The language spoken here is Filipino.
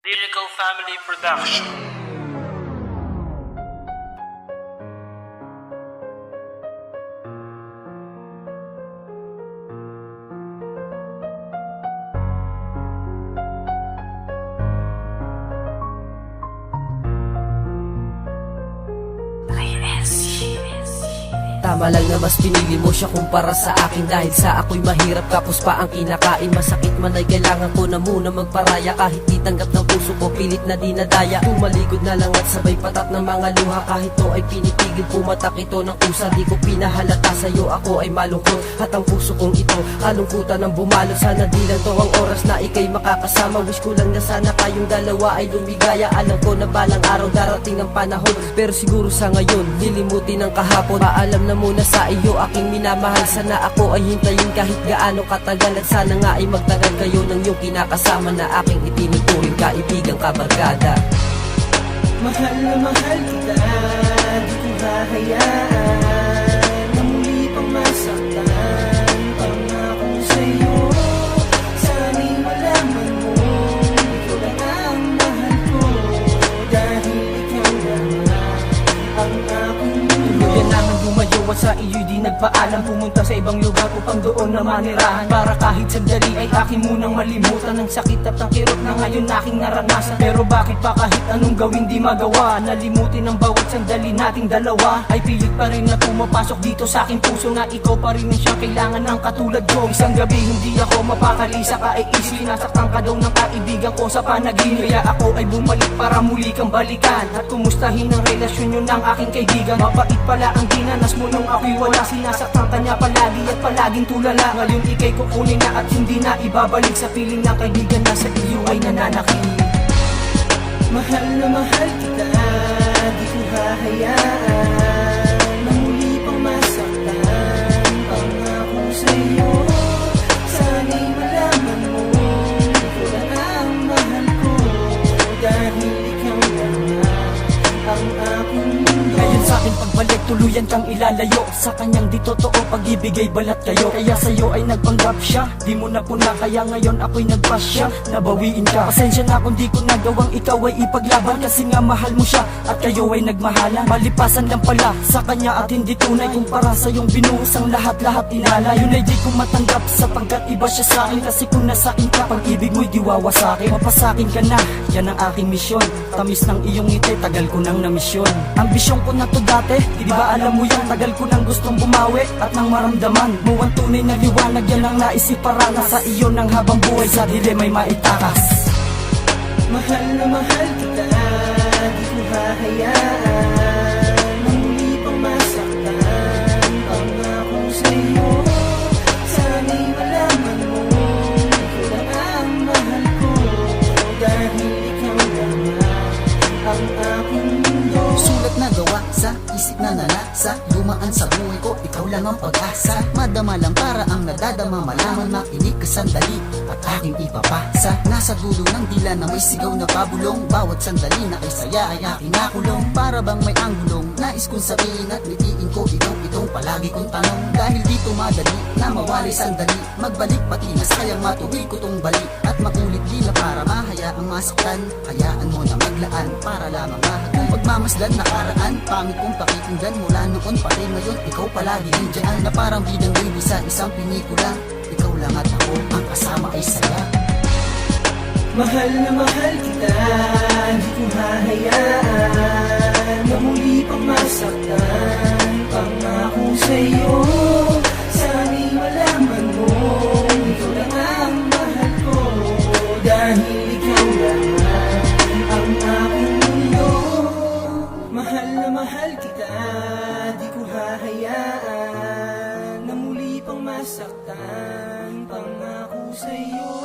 Lyrical Family Production. Tama lang na mas pinili mo siya kumpara sa akin. Dahil sa ako'y mahirap kapos pa ang kinakain. Masakit man ay kailangan ko na muna magparaya. Kahit di tanggap ng puso ko, pilit na dinadaya. Tumaligod na lang at sabay patak ng mga luha. Kahit to ay pinitigil, pumatak ito ng kusa. Di ko pinahalata sa'yo, ako ay malungkot. At ang puso kong ito, kalungkutan ng bumalot. Sana di lang to ang oras na ikay makakasama. Wish ko lang na sana kayong dalawa ay lumigaya. Alam ko na balang araw darating ang panahon, pero siguro sa ngayon, lilimutin ang kahapon. Paalam na muna sa iyo aking minamahal. Sana ako ay hintayin kahit gaano katagal. At sana nga ay magtagal kayo ng iyong kinakasama na aking itinuturing kaibigang kabarkada. Mahal na mahal kita, di ko hahayaan na muli pang masaktan. Pangako sa'yo, sana'y malaman mo, ikaw lang ang mahal ko. Dahil ikaw lang ang aking mundo. Tuluyan naman lumayo at sa iyo'y di nagpaalam. Pumunta sa ibang lugar upang doon na manirahan. Para kahit sandali ay akin munang malimutan ang sakit at ang kirot na ngayon aking naranasan. Pero bakit pa kahit anong gawin di magawa? Nalimutin ang bawat sandali nating dalawa. Ay pilit pa rin na pumapasok dito sa aking puso na ikaw pa rin ang siyang kailangan ng katulad ko. Isang gabi hindi ako mapakali sa kaisip. Nasaktan ka daw ng kaibigan ko sa panaginip. Kaya ako ay bumalik para muli kang balikan at kumustahin ang relasyon yun ng aking kaibigan. Mapait pala ang dinanas mo nung ako'y wala. Sinasaktan ka niya palagi at palaging tulala. Ngayon ikay kukunin na at hindi na ibabalik. Sa piling ng kaibigan na sa iyo ay nananakit. Mahal na mahal kita, di ko hahayaan na muli pang masaktan. Pangako sa'yo, sana'y malaman mo, ikaw lang ang mahal ko. Dahil ikaw lang ang aking mundo. Ngayon sa'kin pagbalik, tuluyan kang ilalayo. Sa kanyang di totoo, pag-ibigay balat kayo. Kaya sa'yo ay nagpanggap siya, di mo na puna. Kaya ngayon ako'y nagpasya, nabawiin ka. Pasensya na kung di ko nagawang ikaw ay ipaglaban. Kasi nga mahal mo siya at kayo ay nagmahalan. Malipasan lang pala sa kanya at hindi tunay. Kumpara sa iyong binuhos ang lahat-lahat inala. Yun ay di ko matanggap sapagkat iba siya sa'kin. Kasi kung nasa'kin ka, pag-ibig mo'y diwawa sa'kin. Mapasakin ka na, yan ang aking misyon. Tamis ng iyong ngiti, tagal ko nang namisyon. Ambisyon ko na to dati, di ba alam mo yan? Tagal ko nang gustong bumawi at nang maramdaman mo ang tunay na liwanag. Yan ang naisip para na sa iyo ng habang buhay sa dilim ay maitakas. Mahal na mahal kita, di ko hahayaan na muli pang masaktan. Pangako sa'yo, sana'y malaman mo, ikaw lang ang mahal ko. Dahil ikaw lang ang aking mundo. Sulat na gawa sa isip na nalasa. Dumaan sa buhay ko, ikaw lang ang pag-asa. Madama lang para ang nadadama. Malaman makinig ka sandali at aking ipapasa. Nasa dulo ng dila na may sigaw na pabulong. Bawat sandali na kay saya ay aking nakulong. Para bang may anggulong, nais kong sabihin at nitiin ko itong palagi kong tanong. Dahil dito madali na mawalay sandali. Magbalik pati na sayang matuloy ko tong bali. At makulit di na para mahayaang masaktan. Hayaan mo na maglaan para lamang mahagan. Pagmamasdan na karaan, pangit kong pakikinggan. Mula noon pa rin ngayon, ikaw palagi nandiyan. Na parang bidang baby sa isang pinikula. Ikaw lang at ako, ang kasama ay saya. Mahal na mahal kita, di ko hahayaan na muli pang masaktan. Pangako sa'yo, sana'y malaman mo, ikaw lang ang mahal ko. Dahil ikaw lang ang aking mundo. Mahal na mahal kita, di ko hahayaan na muli pang masaktan. Pangako sa'yo,